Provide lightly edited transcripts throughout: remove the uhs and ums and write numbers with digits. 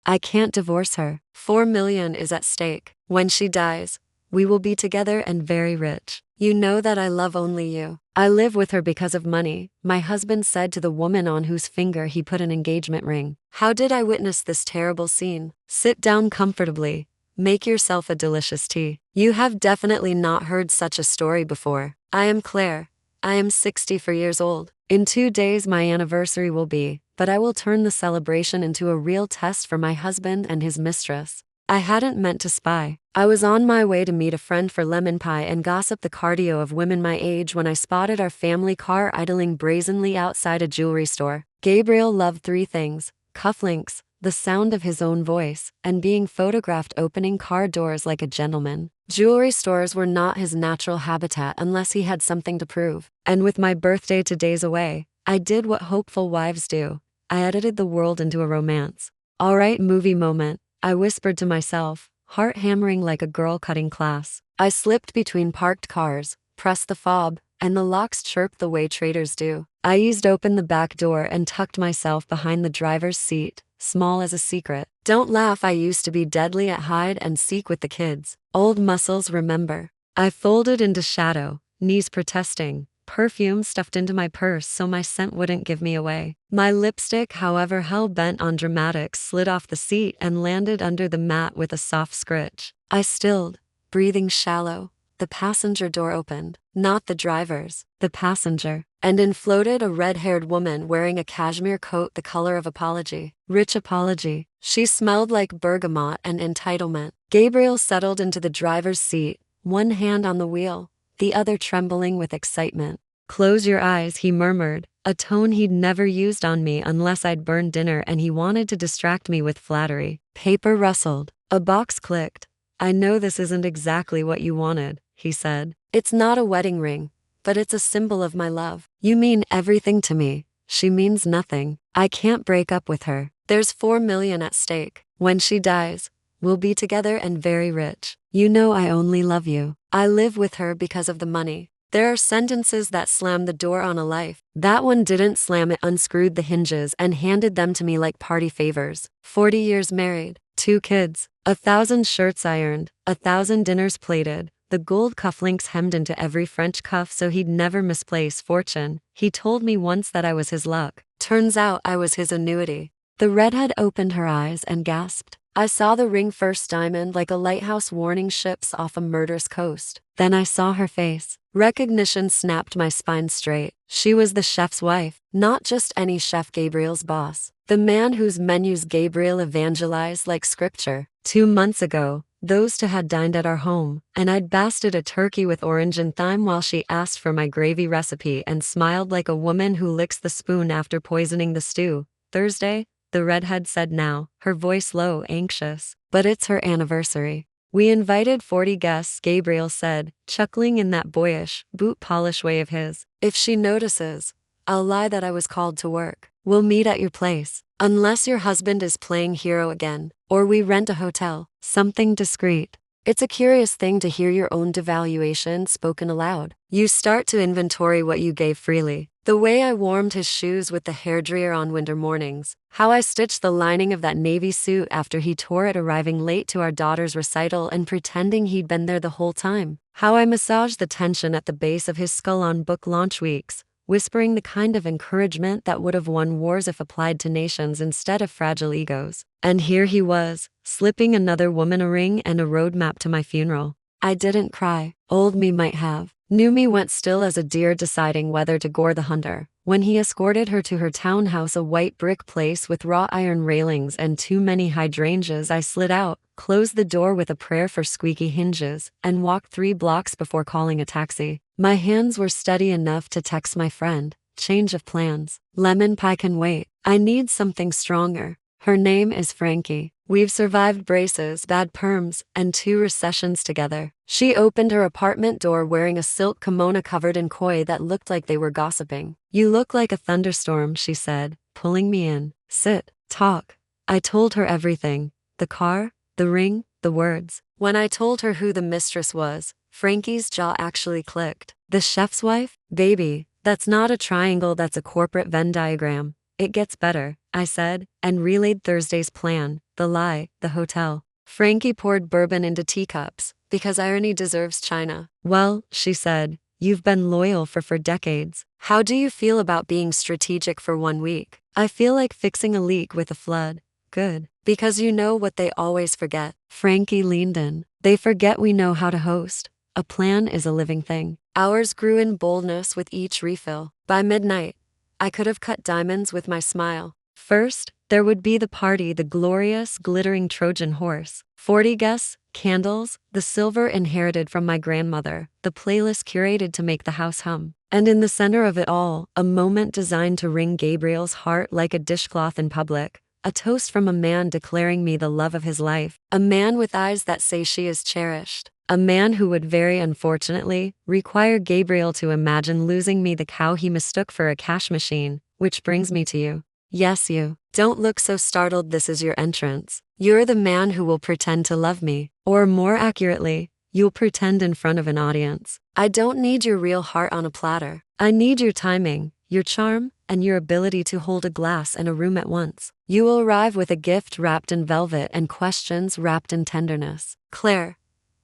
I can't divorce her. 4 million is at stake. When she dies, we will be together and very rich. You know that I love only you. I live with her because of money, my husband said to the woman on whose finger he put an engagement ring. How did I witness this terrible scene? Sit down comfortably. Make yourself a delicious tea. You have definitely not heard such a story before. I am Claire. I am 64 years old. In 2 days my anniversary will be, but I will turn the celebration into a real test for my husband and his mistress. I hadn't meant to spy. I was on my way to meet a friend for lemon pie and gossip the cardio of women my age when I spotted our family car idling brazenly outside a jewelry store. Gabriel loved 3 things: cufflinks, the sound of his own voice, and being photographed opening car doors like a gentleman. Jewelry stores were not his natural habitat unless he had something to prove. And with my birthday 2 days away, I did what hopeful wives do. I edited the world into a romance. All right, movie moment, I whispered to myself, heart hammering like a girl cutting class. I slipped between parked cars, pressed the fob, and the locks chirped the way traders do. I eased open the back door and tucked myself behind the driver's seat, small as a secret. Don't laugh, I used to be deadly at hide and seek with the kids. Old muscles remember. I folded into shadow, knees protesting, perfume stuffed into my purse so my scent wouldn't give me away. My lipstick, however hell-bent on dramatics, slid off the seat and landed under the mat with a soft scritch. I stilled, breathing shallow. The passenger door opened. Not the driver's, the passenger. And in floated a red-haired woman wearing a cashmere coat the color of apology. Rich apology. She smelled like bergamot and entitlement. Gabriel settled into the driver's seat, one hand on the wheel, the other trembling with excitement. Close your eyes, he murmured, a tone he'd never used on me unless I'd burned dinner, and he wanted to distract me with flattery. Paper rustled. A box clicked. I know this isn't exactly what you wanted, he said. It's not a wedding ring, but it's a symbol of my love. You mean everything to me. She means nothing. I can't break up with her. There's 4 million at stake. When she dies, we'll be together and very rich. You know I only love you. I live with her because of the money. There are sentences that slam the door on a life. That one didn't slam, it unscrewed the hinges and handed them to me like party favors. 40 years married, 2 kids, 1,000 shirts ironed, 1,000 dinners plated, the gold cufflinks hemmed into every French cuff so he'd never misplace fortune. He told me once that I was his luck. Turns out I was his annuity. The redhead opened her eyes and gasped. I saw the ring first, diamond like a lighthouse warning ships off a murderous coast. Then I saw her face. Recognition snapped my spine straight. She was the chef's wife, not just any chef, Gabriel's boss. The man whose menus Gabriel evangelized like scripture. 2 months ago, those 2 had dined at our home, and I'd basted a turkey with orange and thyme while she asked for my gravy recipe and smiled like a woman who licks the spoon after poisoning the stew. Thursday, the redhead said now, her voice low, anxious. But it's her anniversary. We invited 40 guests, Gabriel said, chuckling in that boyish, boot polish way of his. If she notices, I'll lie that I was called to work. We'll meet at your place. Unless your husband is playing hero again, or we rent a hotel. Something discreet. It's a curious thing to hear your own devaluation spoken aloud. You start to inventory what you gave freely. The way I warmed his shoes with the hairdryer on winter mornings. How I stitched the lining of that navy suit after he tore it arriving late to our daughter's recital and pretending he'd been there the whole time. How I massaged the tension at the base of his skull on book launch weeks, whispering the kind of encouragement that would have won wars if applied to nations instead of fragile egos. And here he was, slipping another woman a ring and a roadmap to my funeral. I didn't cry. Old me might have. New me went still as a deer deciding whether to gore the hunter. When he escorted her to her townhouse, a white brick place with wrought iron railings and too many hydrangeas, I slid out, closed the door with a prayer for squeaky hinges, and walked 3 blocks before calling a taxi. My hands were steady enough to text my friend. Change of plans. Lemon pie can wait. I need something stronger. Her name is Frankie. We've survived braces, bad perms, and 2 recessions together. She opened her apartment door wearing a silk kimono covered in koi that looked like they were gossiping. You look like a thunderstorm, she said, pulling me in. Sit, talk. I told her everything. The car, the ring, the words. When I told her who the mistress was, Frankie's jaw actually clicked. The chef's wife? Baby, that's not a triangle, that's a corporate Venn diagram. It gets better, I said, and relayed Thursday's plan, the lie, the hotel. Frankie poured bourbon into teacups, because irony deserves china. Well, she said, you've been loyal for decades. How do you feel about being strategic for 1 week? I feel like fixing a leak with a flood. Good. Because you know what they always forget. Frankie leaned in. They forget we know how to host. A plan is a living thing. Ours grew in boldness with each refill. By midnight, I could have cut diamonds with my smile. First, there would be the party, the glorious, glittering Trojan horse. 40 guests, candles, the silver inherited from my grandmother, the playlist curated to make the house hum. And in the center of it all, a moment designed to wring Gabriel's heart like a dishcloth in public. A toast from a man declaring me the love of his life. A man with eyes that say she is cherished. A man who would very unfortunately require Gabriel to imagine losing me, the cow he mistook for a cash machine. Which brings me to you. Yes, you. Don't look so startled, this is your entrance. You're the man who will pretend to love me. Or more accurately, you'll pretend in front of an audience. I don't need your real heart on a platter. I need your timing, your charm, and your ability to hold a glass and a room at once. You will arrive with a gift wrapped in velvet and questions wrapped in tenderness. Claire,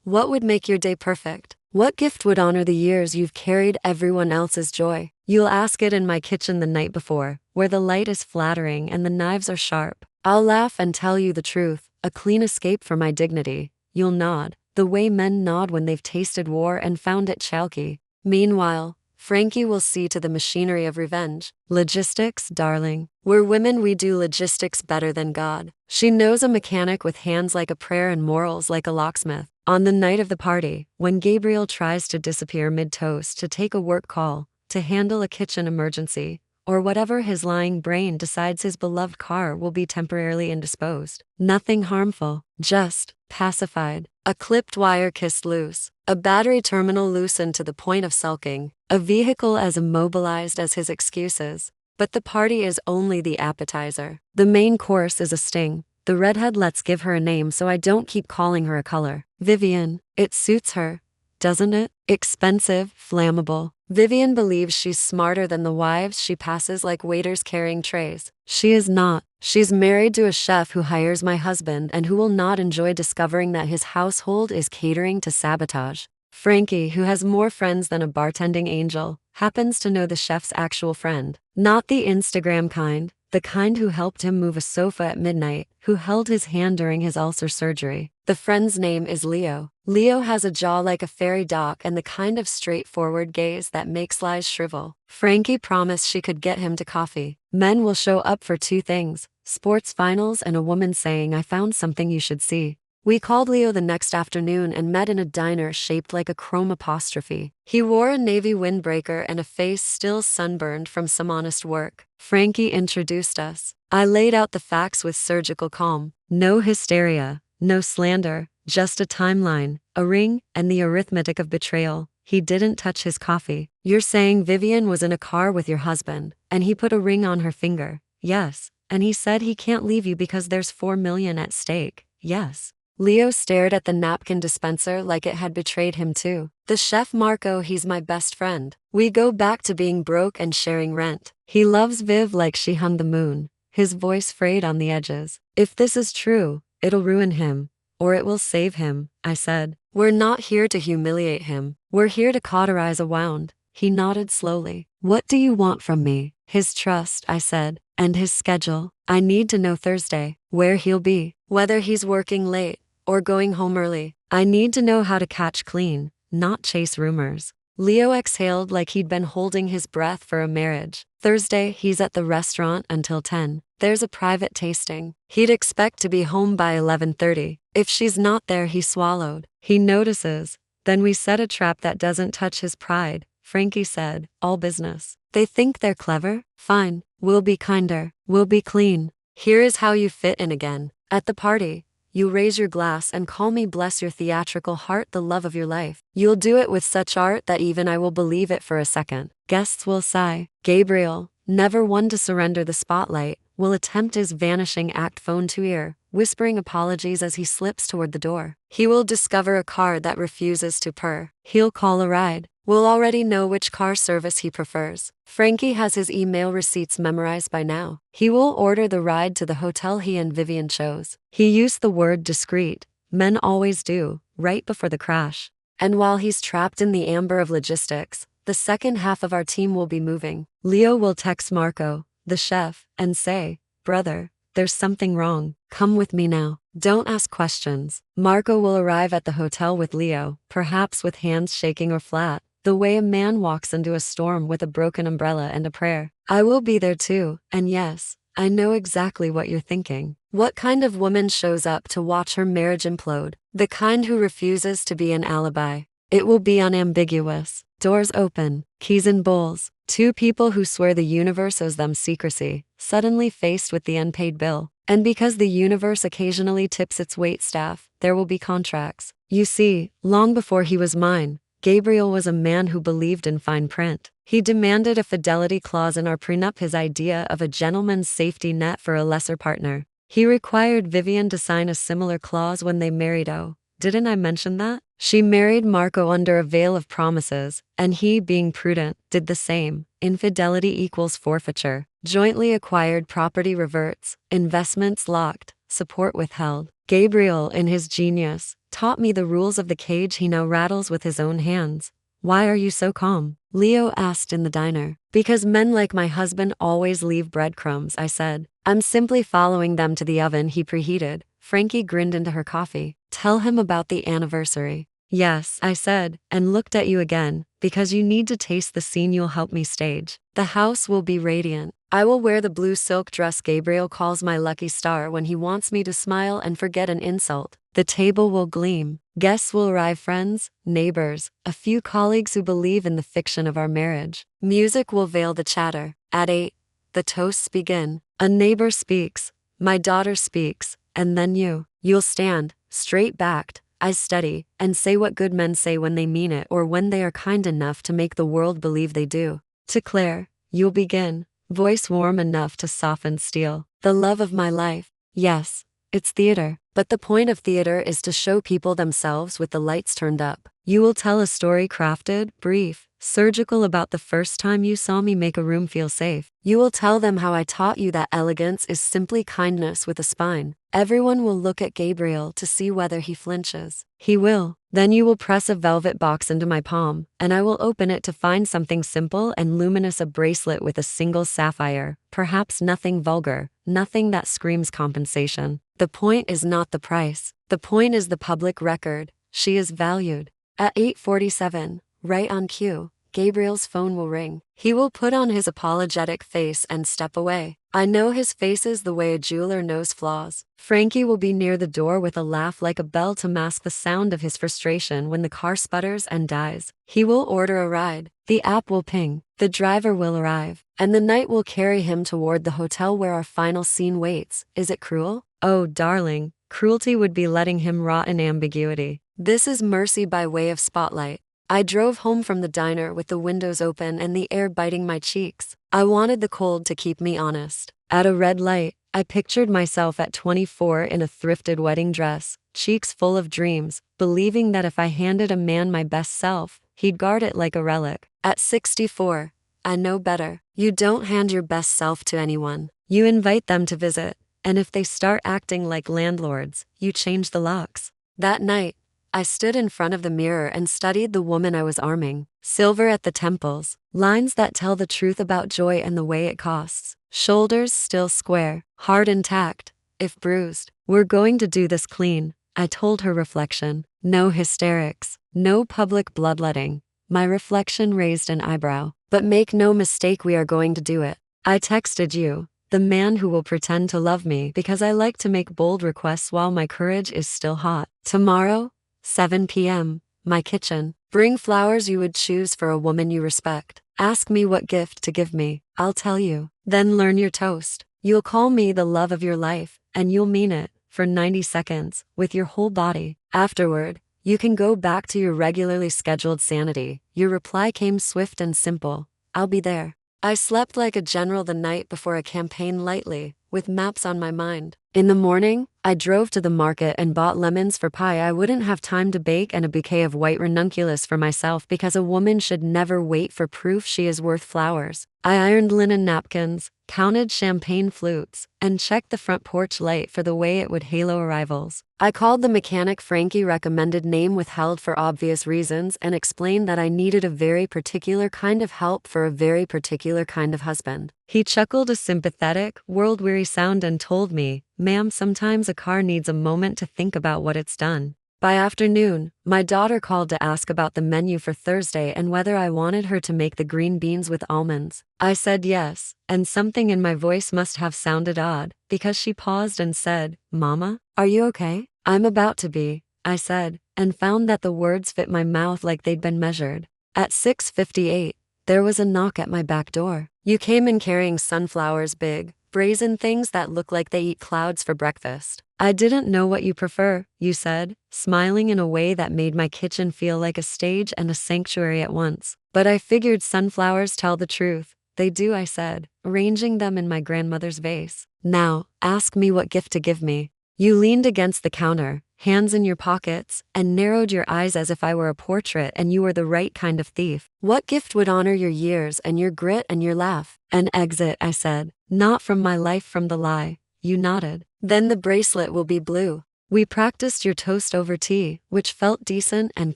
what would make your day perfect? What gift would honor the years you've carried everyone else's joy? You'll ask it in my kitchen the night before, where the light is flattering and the knives are sharp. I'll laugh and tell you the truth, a clean escape for my dignity. You'll nod, the way men nod when they've tasted war and found it chalky. Meanwhile, Frankie will see to the machinery of revenge. Logistics, darling. We're women, we do logistics better than God. She knows a mechanic with hands like a prayer and morals like a locksmith. On the night of the party, when Gabriel tries to disappear mid-toast to take a work call, to handle a kitchen emergency, or whatever his lying brain decides, his beloved car will be temporarily indisposed. Nothing harmful, just pacified. A clipped wire kissed loose, a battery terminal loosened to the point of sulking, a vehicle as immobilized as his excuses. But the party is only the appetizer. The main course is a sting. The redhead, let's give her a name so I don't keep calling her a color. Vivian. It suits her, doesn't it? Expensive, flammable. Vivian believes she's smarter than the wives she passes like waiters carrying trays. She is not. She's married to a chef who hires my husband and who will not enjoy discovering that his household is catering to sabotage. Frankie, who has more friends than a bartending angel, happens to know the chef's actual friend. Not the Instagram kind, the kind who helped him move a sofa at midnight, who held his hand during his ulcer surgery. The friend's name is Leo. Leo has a jaw like a fairy dock and the kind of straightforward gaze that makes lies shrivel. Frankie promised she could get him to coffee. Men will show up for two things: sports finals and a woman saying, I found something you should see. We called Leo the next afternoon and met in a diner shaped like a chrome apostrophe. He wore a navy windbreaker and a face still sunburned from some honest work. Frankie introduced us. I laid out the facts with surgical calm. No hysteria, no slander, just a timeline, a ring, and the arithmetic of betrayal. He didn't touch his coffee. You're saying Vivian was in a car with your husband, and he put a ring on her finger? Yes. And he said he can't leave you because there's $4 million at stake? Yes. Leo stared at the napkin dispenser like it had betrayed him too. The chef Marco, he's my best friend. We go back to being broke and sharing rent. He loves Viv like she hung the moon. His voice frayed on the edges. If this is true, it'll ruin him. Or it will save him, I said. We're not here to humiliate him. We're here to cauterize a wound. He nodded slowly. What do you want from me? His trust, I said. And his schedule. I need to know Thursday, where he'll be, whether he's working late or going home early. I need to know how to catch clean, not chase rumors. Leo exhaled like he'd been holding his breath for a marriage. Thursday, he's at the restaurant until 10. There's a private tasting. He'd expect to be home by 11:30. If she's not there, he swallowed. He notices. Then we set a trap that doesn't touch his pride, Frankie said, all business. They think they're clever? Fine. We'll be kinder. We'll be clean. Here is how you fit in again. At the party, you raise your glass and call me, bless your theatrical heart, the love of your life. You'll do it with such art that even I will believe it for a second. Guests will sigh. Gabriel, never one to surrender the spotlight, will attempt his vanishing act, phone to ear, whispering apologies as he slips toward the door. He will discover a car that refuses to purr. He'll call a ride. We'll already know which car service he prefers. Frankie has his email receipts memorized by now. He will order the ride to the hotel he and Vivian chose. He used the word discreet. Men always do, right before the crash. And while he's trapped in the amber of logistics, the second half of our team will be moving. Leo will text Marco, the chef, and say, "Brother, there's something wrong. Come with me now. Don't ask questions." Marco will arrive at the hotel with Leo, perhaps with hands shaking or flat, the way a man walks into a storm with a broken umbrella and a prayer. I will be there too, and yes, I know exactly what you're thinking. What kind of woman shows up to watch her marriage implode? The kind who refuses to be an alibi. It will be unambiguous. Doors open, keys in bowls. Two people who swear the universe owes them secrecy, suddenly faced with the unpaid bill. And because the universe occasionally tips its waitstaff, there will be contracts. You see, long before he was mine, Gabriel was a man who believed in fine print. He demanded a fidelity clause in our prenup, his idea of a gentleman's safety net for a lesser partner. He required Vivian to sign a similar clause when they married. Oh, didn't I mention that? She married Marco under a veil of promises, and he, being prudent, did the same. Infidelity equals forfeiture. Jointly acquired property reverts, investments locked, support withheld. Gabriel, in his genius, taught me the rules of the cage he now rattles with his own hands. "Why are you so calm?" Leo asked in the diner. "Because men like my husband always leave breadcrumbs," I said. "I'm simply following them to the oven he preheated." Frankie grinned into her coffee. "Tell him about the anniversary." "Yes," I said, and looked at you again, "because you need to taste the scene you'll help me stage. The house will be radiant. I will wear the blue silk dress Gabriel calls my lucky star when he wants me to smile and forget an insult. The table will gleam. Guests will arrive, friends, neighbors, a few colleagues who believe in the fiction of our marriage. Music will veil the chatter. At 8, the toasts begin. A neighbor speaks, my daughter speaks, and then you'll stand, straight-backed, eyes steady, and say what good men say when they mean it or when they are kind enough to make the world believe they do. To Claire, you'll begin, voice warm enough to soften steel. The love of my life. Yes, it's theater, but the point of theater is to show people themselves with the lights turned up. You will tell a story crafted, brief, surgical about the first time you saw me make a room feel safe. You will tell them how I taught you that elegance is simply kindness with a spine. Everyone will look at Gabriel to see whether he flinches. He will. Then you will press a velvet box into my palm, and I will open it to find something simple and luminous, a bracelet with a single sapphire, perhaps nothing vulgar, nothing that screams compensation. The point is not the price. The point is the public record. She is valued. At 8:47, right on cue, Gabriel's phone will ring. He will put on his apologetic face and step away. I know his faces the way a jeweler knows flaws. Frankie will be near the door with a laugh like a bell to mask the sound of his frustration when the car sputters and dies. He will order a ride. The app will ping. The driver will arrive. And the night will carry him toward the hotel where our final scene waits. Is it cruel? Oh, darling, cruelty would be letting him rot in ambiguity. This is mercy by way of spotlight. I drove home from the diner with the windows open and the air biting my cheeks. I wanted the cold to keep me honest. At a red light, I pictured myself at 24 in a thrifted wedding dress, cheeks full of dreams, believing that if I handed a man my best self, he'd guard it like a relic. At 64, I know better. You don't hand your best self to anyone. You invite them to visit, and if they start acting like landlords, you change the locks. That night, I stood in front of the mirror and studied the woman I was arming. Silver at the temples, lines that tell the truth about joy and the way it costs. Shoulders still square, heart intact, if bruised. We're going to do this clean, I told her reflection. No hysterics, no public bloodletting. My reflection raised an eyebrow. But make no mistake, we are going to do it. I texted you, the man who will pretend to love me, because I like to make bold requests while my courage is still hot. Tomorrow, 7 p.m., my kitchen. Bring flowers you would choose for a woman you respect. Ask me what gift to give me. I'll tell you. Then learn your toast. You'll call me the love of your life, and you'll mean it, for 90 seconds, with your whole body. Afterward, you can go back to your regularly scheduled sanity. Your reply came swift and simple. I'll be there. I slept like a general the night before a campaign lightly, with maps on my mind. In the morning, I drove to the market and bought lemons for pie I wouldn't have time to bake and a bouquet of white ranunculus for myself because a woman should never wait for proof she is worth flowers. I ironed linen napkins, counted champagne flutes, and checked the front porch light for the way it would halo arrivals. I called the mechanic Frankie recommended name withheld for obvious reasons and explained that I needed a very particular kind of help for a very particular kind of husband. He chuckled a sympathetic, world-weary sound and told me, "Ma'am, sometimes a car needs a moment to think about what it's done." By afternoon, my daughter called to ask about the menu for Thursday and whether I wanted her to make the green beans with almonds. I said yes, and something in my voice must have sounded odd, because she paused and said, "Mama, are you okay?" "I'm about to be," I said, and found that the words fit my mouth like they'd been measured. At 6:58, there was a knock at my back door. "You came in carrying sunflowers, big, brazen things that look like they eat clouds for breakfast. I didn't know what you prefer," you said, smiling in a way that made my kitchen feel like a stage and a sanctuary at once. "But I figured sunflowers tell the truth." "They do," I said, arranging them in my grandmother's vase. "Now, ask me what gift to give me." You leaned against the counter, hands in your pockets, and narrowed your eyes as if I were a portrait and you were the right kind of thief. "What gift would honor your years and your grit and your laugh?" "An exit," I said. "Not from my life, from the lie." You nodded. "Then the bracelet will be blue." We practiced your toast over tea, which felt decent and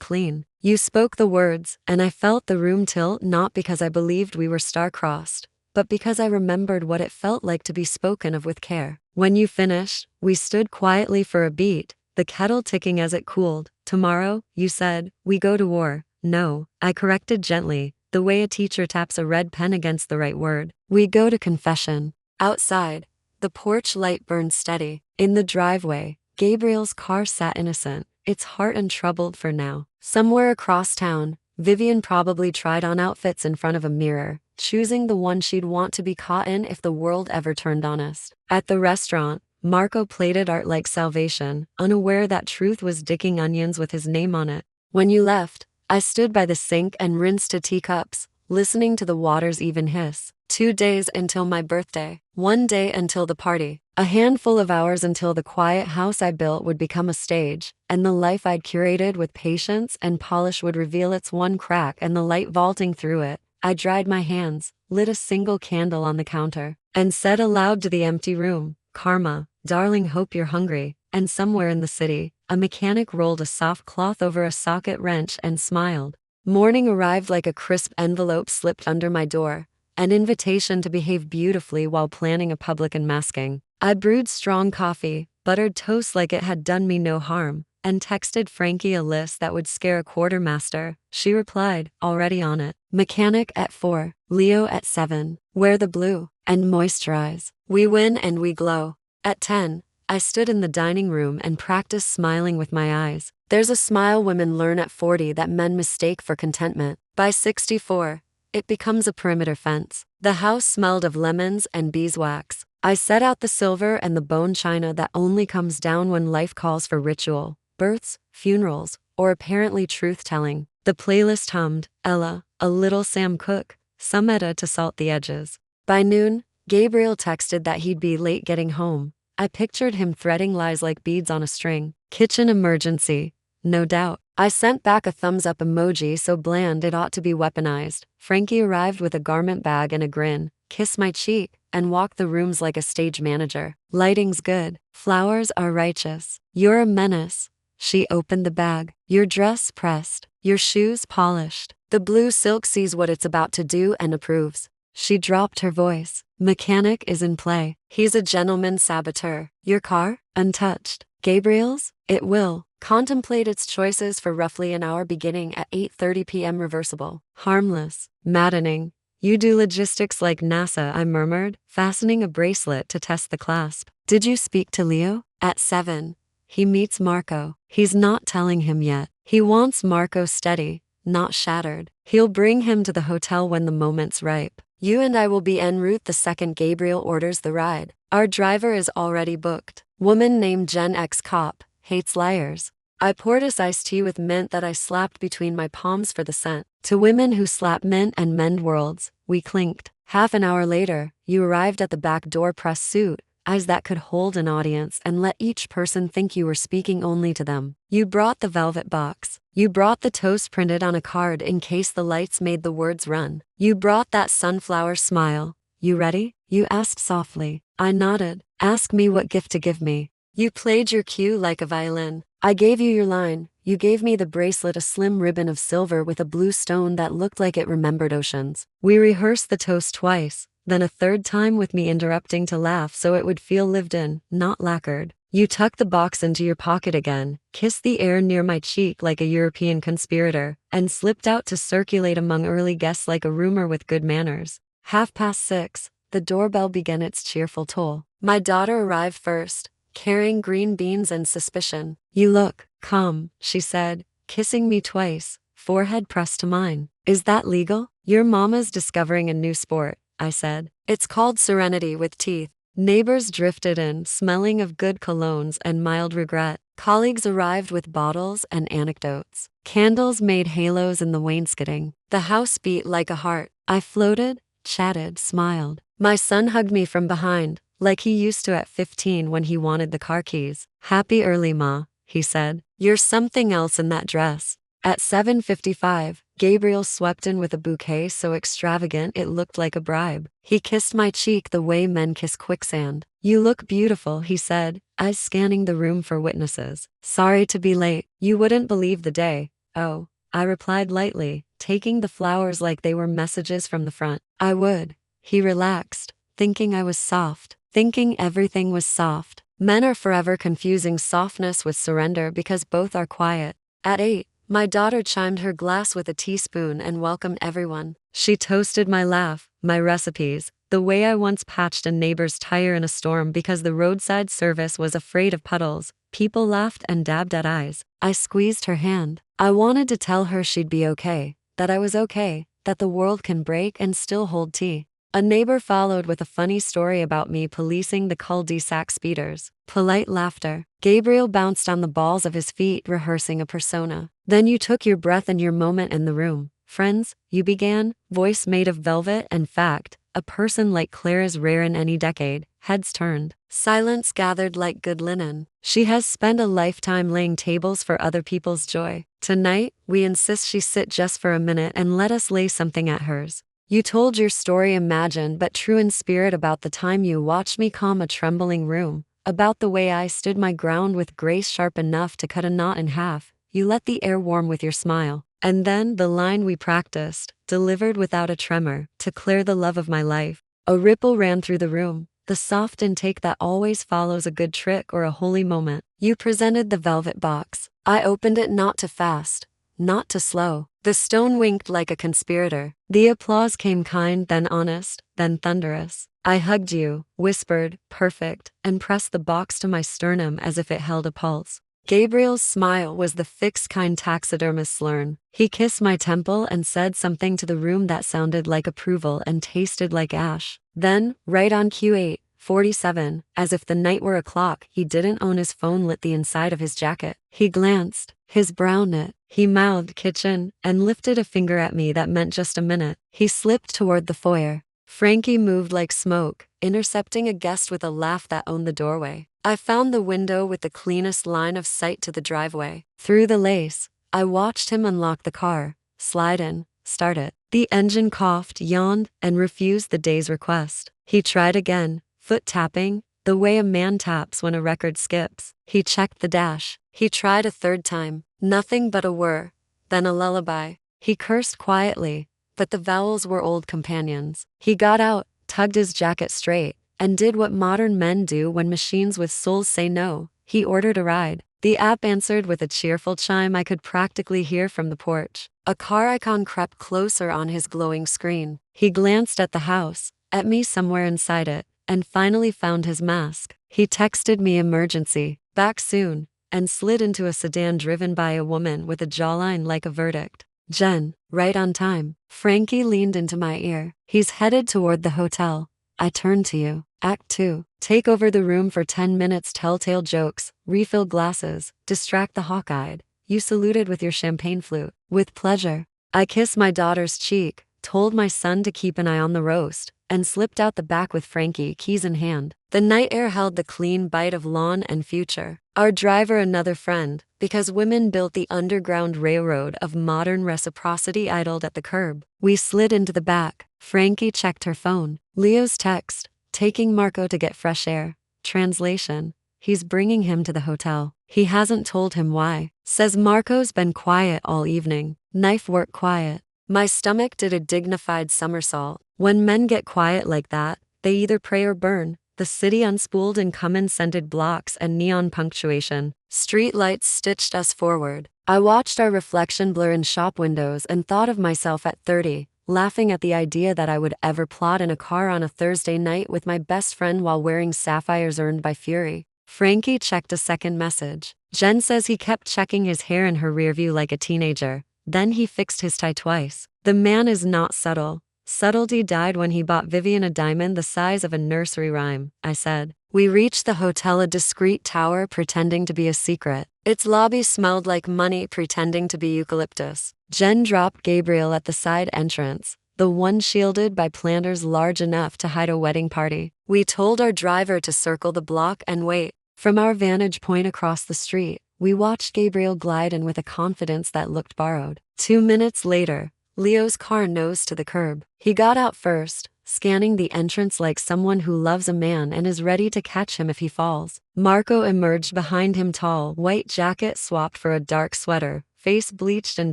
clean. You spoke the words, and I felt the room tilt, not because I believed we were star-crossed, but because I remembered what it felt like to be spoken of with care. When you finished, we stood quietly for a beat, the kettle ticking as it cooled. "Tomorrow," you said, "we go to war." "No," I corrected gently, the way a teacher taps a red pen against the right word. "We go to confession." Outside, the porch light burned steady. In the driveway, Gabriel's car sat innocent, its heart untroubled for now. Somewhere across town, Vivian probably tried on outfits in front of a mirror, choosing the one she'd want to be caught in if the world ever turned honest. At the restaurant, Marco plated art like salvation, unaware that truth was dicking onions with his name on it. When you left, I stood by the sink and rinsed a teacups, listening to the water's even hiss. 2 days until my birthday, 1 day until the party, a handful of hours until the quiet house I built would become a stage, and the life I'd curated with patience and polish would reveal its one crack and the light vaulting through it. I dried my hands, lit a single candle on the counter, and said aloud to the empty room, "Karma, darling, hope you're hungry." And somewhere in the city, a mechanic rolled a soft cloth over a socket wrench and smiled. Morning arrived like a crisp envelope slipped under my door, an invitation to behave beautifully while planning a public unmasking. I brewed strong coffee, buttered toast like it had done me no harm, and texted Frankie a list that would scare a quartermaster. She replied, "Already on it." Mechanic at 4, Leo at 7. Wear the blue and moisturize. We win and we glow. At 10, I stood in the dining room and practiced smiling with my eyes. There's a smile women learn at 40 that men mistake for contentment. By 64, it becomes a perimeter fence. The house smelled of lemons and beeswax. I set out the silver and the bone china that only comes down when life calls for ritual, births, funerals, or apparently truth-telling. The playlist hummed, Ella, a little Sam Cooke, some Etta to salt the edges. By noon, Gabriel texted that he'd be late getting home. I pictured him threading lies like beads on a string. Kitchen emergency. No doubt. I sent back a thumbs-up emoji so bland it ought to be weaponized. Frankie arrived with a garment bag and a grin, kissed my cheek, and walked the rooms like a stage manager. "Lighting's good. Flowers are righteous. You're a menace." She opened the bag. "Your dress pressed. Your shoes polished. The blue silk sees what it's about to do and approves." She dropped her voice. "Mechanic is in play. He's a gentleman saboteur. Your car? Untouched. Gabriel's? It will contemplate its choices for roughly an hour beginning at 8:30 p.m. reversible. Harmless. Maddening. You do logistics like NASA," I murmured, fastening a bracelet to test the clasp. "Did you speak to Leo?" At 7. He meets Marco. He's not telling him yet. He wants Marco steady, not shattered. He'll bring him to the hotel when the moment's ripe. "You and I will be en route the second Gabriel orders the ride. Our driver is already booked. Woman named Gen X cop, hates liars." I poured us iced tea with mint that I slapped between my palms for the scent. To women who slap mint and mend worlds, we clinked. Half an hour later, you arrived at the back door press suit, eyes that could hold an audience and let each person think you were speaking only to them. You brought the velvet box. You brought the toast printed on a card in case the lights made the words run. You brought that sunflower smile. You ready? You asked softly. I nodded. Ask me what gift to give me. You played your cue like a violin. I gave you your line. You gave me the bracelet, a slim ribbon of silver with a blue stone that looked like it remembered oceans. We rehearsed the toast twice, then a third time with me interrupting to laugh so it would feel lived in, not lacquered. You tucked the box into your pocket again, kissed the air near my cheek like a European conspirator, and slipped out to circulate among early guests like a rumor with good manners. 6:30, the doorbell began its cheerful toll. My daughter arrived first, carrying green beans and suspicion. You look calm, she said, kissing me twice, forehead pressed to mine. Is that legal? Your mama's discovering a new sport, I said. It's called serenity with teeth. Neighbors drifted in, smelling of good colognes and mild regret. Colleagues arrived with bottles and anecdotes. Candles made halos in the wainscoting. The house beat like a heart. I floated, chatted, smiled. My son hugged me from behind, like he used to at 15 when he wanted the car keys. Happy early, Ma, he said. You're something else in that dress. At 7:55, Gabriel swept in with a bouquet so extravagant it looked like a bribe. He kissed my cheek the way men kiss quicksand. You look beautiful, he said, eyes scanning the room for witnesses. Sorry to be late. You wouldn't believe the day. Oh, I replied lightly, taking the flowers like they were messages from the front. I would. He relaxed, thinking I was soft, thinking everything was soft. Men are forever confusing softness with surrender because both are quiet. At 8, my daughter chimed her glass with a teaspoon and welcomed everyone. She toasted my laugh, my recipes, the way I once patched a neighbor's tire in a storm because the roadside service was afraid of puddles. People laughed and dabbed at eyes. I squeezed her hand. I wanted to tell her she'd be okay, that I was okay, that the world can break and still hold tea. A neighbor followed with a funny story about me policing the cul-de-sac speeders. Polite laughter. Gabriel bounced on the balls of his feet, rehearsing a persona. Then you took your breath and your moment in the room. Friends, you began, voice made of velvet and fact. A person like Claire is rare in any decade. Heads turned. Silence gathered like good linen. She has spent a lifetime laying tables for other people's joy. Tonight, we insist she sit just for a minute and let us lay something at hers. You told your story imagined but true in spirit about the time you watched me calm a trembling room, about the way I stood my ground with grace sharp enough to cut a knot in half. You let the air warm with your smile. And then the line we practiced, delivered without a tremor, to Claire, the love of my life. A ripple ran through the room, the soft intake that always follows a good trick or a holy moment. You presented the velvet box. I opened it not too fast, not too slow. The stone winked like a conspirator. The applause came kind, then honest, then thunderous. I hugged you, whispered, perfect, and pressed the box to my sternum as if it held a pulse. Gabriel's smile was the fixed kind taxidermist's learn. He kissed my temple and said something to the room that sounded like approval and tasted like ash. Then, right on cue 8:47, as if the night were a clock he didn't own, his phone lit the inside of his jacket. He glanced, his brow knit. He mouthed kitchen and lifted a finger at me that meant just a minute. He slipped toward the foyer. Frankie moved like smoke, intercepting a guest with a laugh that owned the doorway. I found the window with the cleanest line of sight to the driveway. Through the lace, I watched him unlock the car, slide in, start it. The engine coughed, yawned, and refused the day's request. He tried again, foot tapping, the way a man taps when a record skips. He checked the dash. He tried a third time. Nothing but a whir, then a lullaby. He cursed quietly, but the vowels were old companions. He got out, tugged his jacket straight, and did what modern men do when machines with souls say no. He ordered a ride. The app answered with a cheerful chime I could practically hear from the porch. A car icon crept closer on his glowing screen. He glanced at the house, at me somewhere inside it, and finally found his mask. He texted me emergency, back soon, and slid into a sedan driven by a woman with a jawline like a verdict. Jen, right on time. Frankie leaned into my ear. He's headed toward the hotel. I turned to you. Act 2. Take over the room for 10 minutes, telltale jokes, refill glasses, distract the hawk-eyed. You saluted with your champagne flute. With pleasure. I kissed my daughter's cheek, told my son to keep an eye on the roast, and slipped out the back with Frankie, keys in hand. The night air held the clean bite of lawn and future. Our driver another friend, because women built the underground railroad of modern reciprocity idled at the curb. We slid into the back. Frankie checked her phone. Leo's text, taking Marco to get fresh air. Translation, he's bringing him to the hotel. He hasn't told him why. Says Marco's been quiet all evening. Knife work quiet. My stomach did a dignified somersault. When men get quiet like that, they either pray or burn. The city unspooled in cumin-scented blocks and neon punctuation. Street lights stitched us forward. I watched our reflection blur in shop windows and thought of myself at 30, laughing at the idea that I would ever plod in a car on a Thursday night with my best friend while wearing sapphires earned by fury. Frankie checked a second message. Jen says he kept checking his hair in her rearview like a teenager. Then he fixed his tie twice. The man is not subtle. Subtlety died when he bought Vivian a diamond the size of a nursery rhyme, I said. We reached the hotel, a discreet tower pretending to be a secret. Its lobby smelled like money pretending to be eucalyptus. Jen dropped Gabriel at the side entrance, the one shielded by planters large enough to hide a wedding party. We told our driver to circle the block and wait. From our vantage point across the street, we watched Gabriel glide in with a confidence that looked borrowed. 2 minutes later, Leo's car nosed to the curb. He got out first, scanning the entrance like someone who loves a man and is ready to catch him if he falls. Marco emerged behind him, tall, white jacket swapped for a dark sweater, face bleached and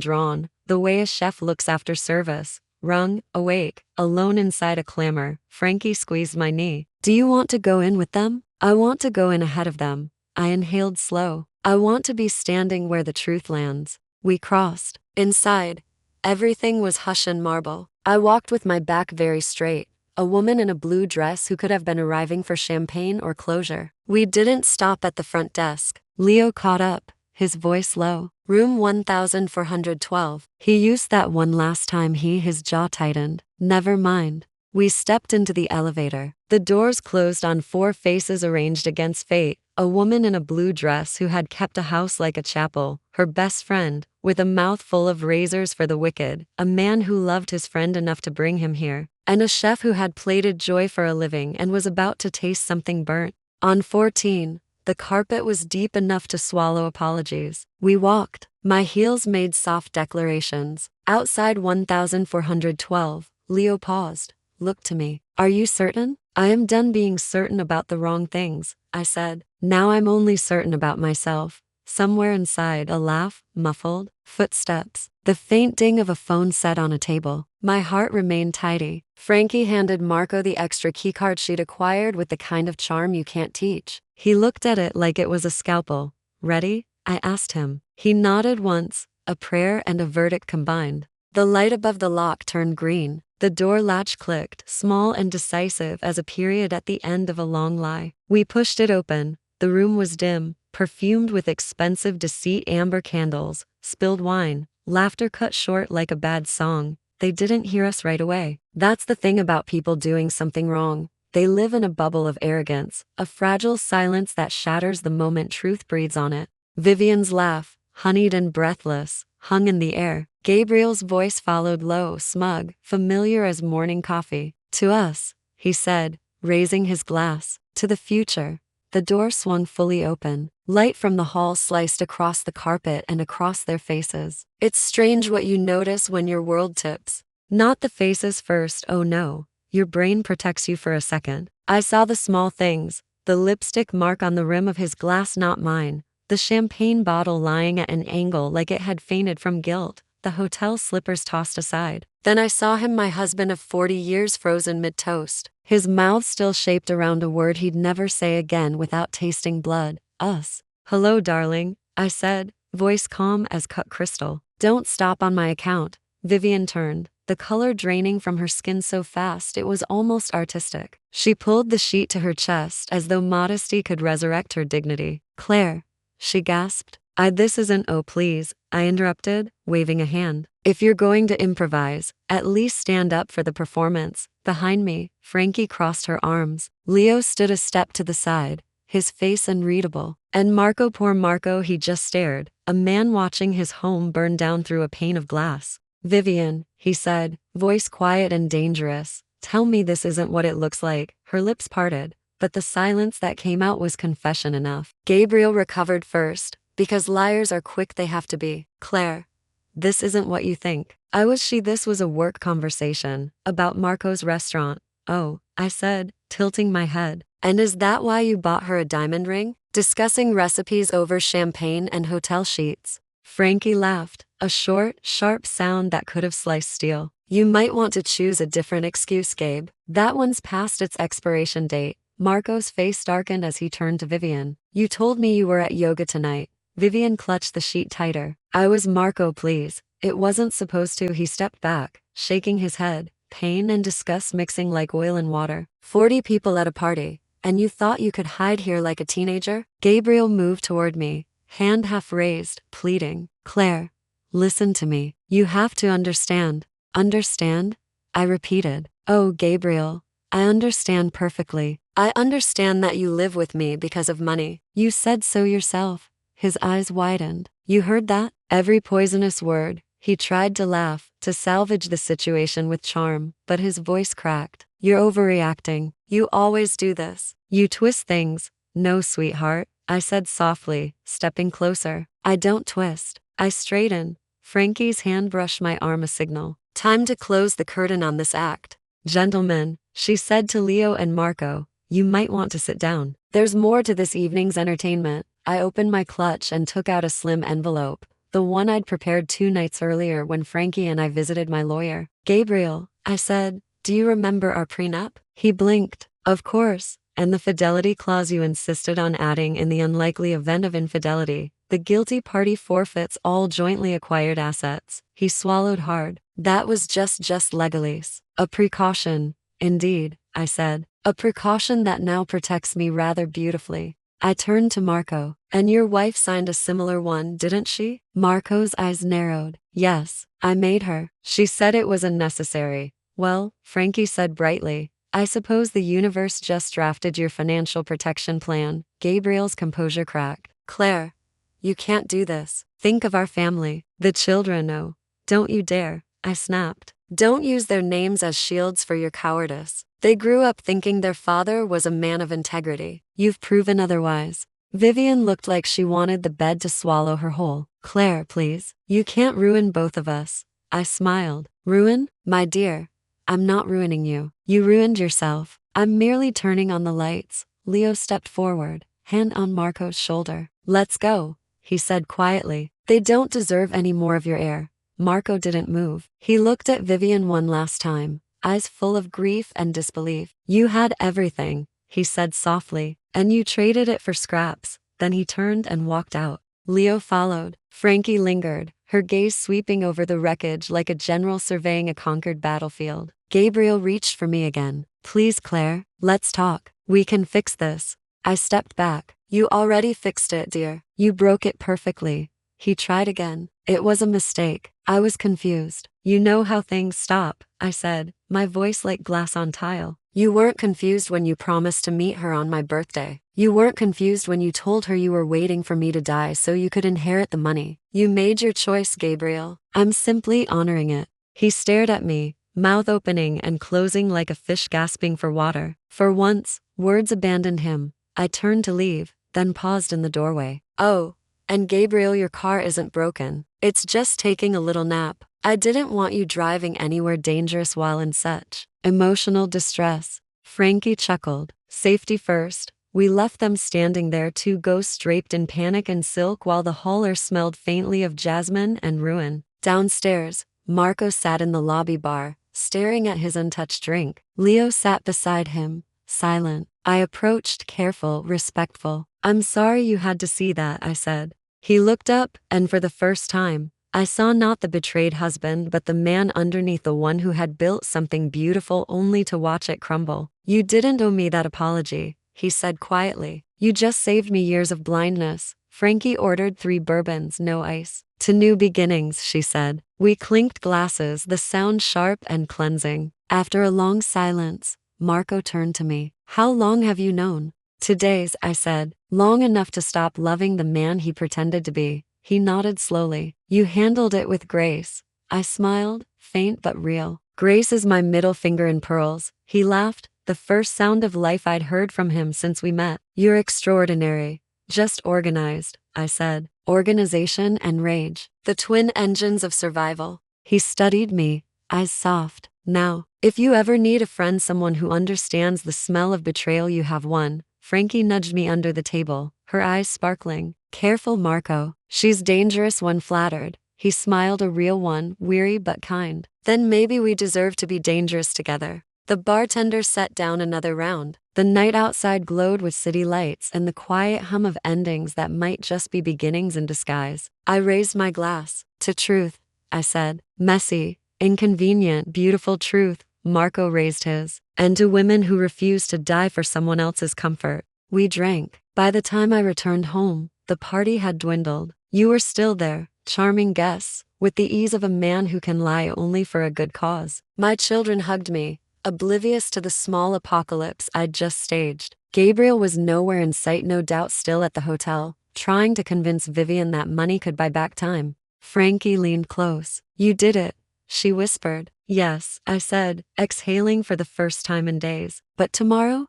drawn, the way a chef looks after service. Wrung, awake, alone inside a clamor. Frankie squeezed my knee. Do you want to go in with them? I want to go in ahead of them. I inhaled slow. I want to be standing where the truth lands. We crossed. Inside, everything was hush and marble. I walked with my back very straight, a woman in a blue dress who could have been arriving for champagne or closure. We didn't stop at the front desk. Leo caught up, his voice low. Room 1412. He used that one last time. His jaw tightened. Never mind. We stepped into the elevator. The doors closed on 4 faces arranged against fate. A woman in a blue dress who had kept a house like a chapel, her best friend, with a mouth full of razors for the wicked, a man who loved his friend enough to bring him here, and a chef who had plated joy for a living and was about to taste something burnt. On 14, the carpet was deep enough to swallow apologies. We walked. My heels made soft declarations. Outside 1412, Leo paused, looked to me. Are you certain? I am done being certain about the wrong things, I said. Now I'm only certain about myself. Somewhere inside, a laugh, muffled, footsteps, the faint ding of a phone set on a table. My heart remained tidy. Frankie handed Marco the extra keycard she'd acquired with the kind of charm you can't teach. He looked at it like it was a scalpel. Ready? I asked him. He nodded once, a prayer and a verdict combined. The light above the lock turned green. The door latch clicked, small and decisive as a period at the end of a long lie. We pushed it open. The room was dim, perfumed with expensive deceit, amber candles, spilled wine, laughter cut short like a bad song. They didn't hear us right away. That's the thing about people doing something wrong. They live in a bubble of arrogance, a fragile silence that shatters the moment truth breathes on it. Vivian's laugh, honeyed and breathless, hung in the air. Gabriel's voice followed, low, smug, familiar as morning coffee. To us, he said, raising his glass. To the future. The door swung fully open. Light from the hall sliced across the carpet and across their faces. It's strange what you notice when your world tips. Not the faces first, oh no. Your brain protects you for a second. I saw the small things. The lipstick mark on the rim of his glass, not mine. The champagne bottle lying at an angle like it had fainted from guilt. The hotel slippers tossed aside. Then I saw him, my husband of 40 years, frozen mid-toast. His mouth still shaped around a word he'd never say again without tasting blood. Us. Hello, darling, I said, voice calm as cut crystal. Don't stop on my account. Vivian turned, the color draining from her skin so fast it was almost artistic. She pulled the sheet to her chest as though modesty could resurrect her dignity. Claire, she gasped. This isn't, oh please, I interrupted, waving a hand. If you're going to improvise, at least stand up for the performance. Behind me, Frankie crossed her arms. Leo stood a step to the side, his face unreadable. And Marco, poor Marco, he just stared, a man watching his home burn down through a pane of glass. Vivian, he said, voice quiet and dangerous, tell me this isn't what it looks like. Her lips parted, but the silence that came out was confession enough. Gabriel recovered first, because liars are quick they have to be. Claire, this isn't what you think. This was a work conversation, about Marco's restaurant. Oh, I said, tilting my head. And is that why you bought her a diamond ring? Discussing recipes over champagne and hotel sheets. Frankie laughed, a short, sharp sound that could have sliced steel. You might want to choose a different excuse, Gabe. That one's past its expiration date. Marco's face darkened as he turned to Vivian. You told me you were at yoga tonight. Vivian clutched the sheet tighter. I was Marco, please. It wasn't supposed to. He stepped back, shaking his head, pain and disgust mixing like oil and water. 40 people at a party, and you thought you could hide here like a teenager? Gabriel moved toward me, hand half raised, pleading. Claire, listen to me. You have to understand. Understand? I repeated. Oh, Gabriel, I understand perfectly. I understand that you live with me because of money. You said so yourself. His eyes widened. You heard that? Every poisonous word. He tried to laugh, to salvage the situation with charm, but his voice cracked. You're overreacting. You always do this. You twist things. No, sweetheart, I said softly, stepping closer. I don't twist. I straighten. Frankie's hand brushed my arm, a signal. Time to close the curtain on this act. Gentlemen, she said to Leo and Marco, you might want to sit down. There's more to this evening's entertainment. I opened my clutch and took out a slim envelope, the one I'd prepared 2 nights earlier when Frankie and I visited my lawyer. Gabriel, I said, do you remember our prenup? He blinked. Of course. And the fidelity clause you insisted on adding in the unlikely event of infidelity. The guilty party forfeits all jointly acquired assets. He swallowed hard. That was just legalese. A precaution, indeed, I said. A precaution that now protects me rather beautifully. I turned to Marco. And your wife signed a similar one, didn't she? Marco's eyes narrowed. Yes, I made her. She said it was unnecessary. Well, Frankie said brightly, I suppose the universe just drafted your financial protection plan. Gabriel's composure cracked. Claire, you can't do this. Think of our family. The children, oh. Don't you dare, I snapped. Don't use their names as shields for your cowardice. They grew up thinking their father was a man of integrity. You've proven otherwise. Vivian looked like she wanted the bed to swallow her whole. Claire, please. You can't ruin both of us. I smiled. Ruin? My dear, I'm not ruining you. You ruined yourself. I'm merely turning on the lights. Leo stepped forward, hand on Marco's shoulder. Let's go, he said quietly. They don't deserve any more of your air. Marco didn't move. He looked at Vivian one last time, eyes full of grief and disbelief. You had everything, he said softly, and you traded it for scraps. Then he turned and walked out. Leo followed. Frankie lingered, her gaze sweeping over the wreckage like a general surveying a conquered battlefield. Gabriel reached for me again. Please, Claire, let's talk. We can fix this. I stepped back. You already fixed it, dear. You broke it perfectly. He tried again. It was a mistake. I was confused. You know how things stop, I said, my voice like glass on tile. You weren't confused when you promised to meet her on my birthday. You weren't confused when you told her you were waiting for me to die so you could inherit the money. You made your choice, Gabriel. I'm simply honoring it. He stared at me, mouth opening and closing like a fish gasping for water. For once, words abandoned him. I turned to leave, then paused in the doorway. Oh, and Gabriel, your car isn't broken. It's just taking a little nap. I didn't want you driving anywhere dangerous while in such emotional distress. Frankie chuckled. Safety first. We left them standing there, 2 ghosts draped in panic and silk while the hauler smelled faintly of jasmine and ruin. Downstairs, Marco sat in the lobby bar, staring at his untouched drink. Leo sat beside him, silent. I approached, careful, respectful. I'm sorry you had to see that, I said. He looked up, and for the first time, I saw not the betrayed husband but the man underneath, the one who had built something beautiful only to watch it crumble. You didn't owe me that apology, he said quietly. You just saved me years of blindness. Frankie ordered 3 bourbons, no ice. To new beginnings, she said. We clinked glasses, the sound sharp and cleansing. After a long silence, Marco turned to me. How long have you known? 2 days, I said. Long enough to stop loving the man he pretended to be. He nodded slowly. You handled it with grace. I smiled, faint but real. Grace is my middle finger in pearls. He laughed, the first sound of life I'd heard from him since we met. You're extraordinary. Just organized, I said. Organization and rage. The twin engines of survival. He studied me, eyes soft. Now, if you ever need a friend, someone who understands the smell of betrayal, you have one. Frankie nudged me under the table, her eyes sparkling. Careful, Marco. She's dangerous when flattered. He smiled, a real one, weary but kind. Then maybe we deserve to be dangerous together. The bartender set down another round. The night outside glowed with city lights and the quiet hum of endings that might just be beginnings in disguise. I raised my glass. To truth, I said. Messy, inconvenient, beautiful truth. Marco raised his. And to women who refuse to die for someone else's comfort. We drank. By the time I returned home, the party had dwindled. You were still there, charming guests, with the ease of a man who can lie only for a good cause. My children hugged me, oblivious to the small apocalypse I'd just staged. Gabriel was nowhere in sight, no doubt still at the hotel, trying to convince Vivian that money could buy back time. Frankie leaned close. You did it, she whispered. Yes, I said, exhaling for the first time in days. But tomorrow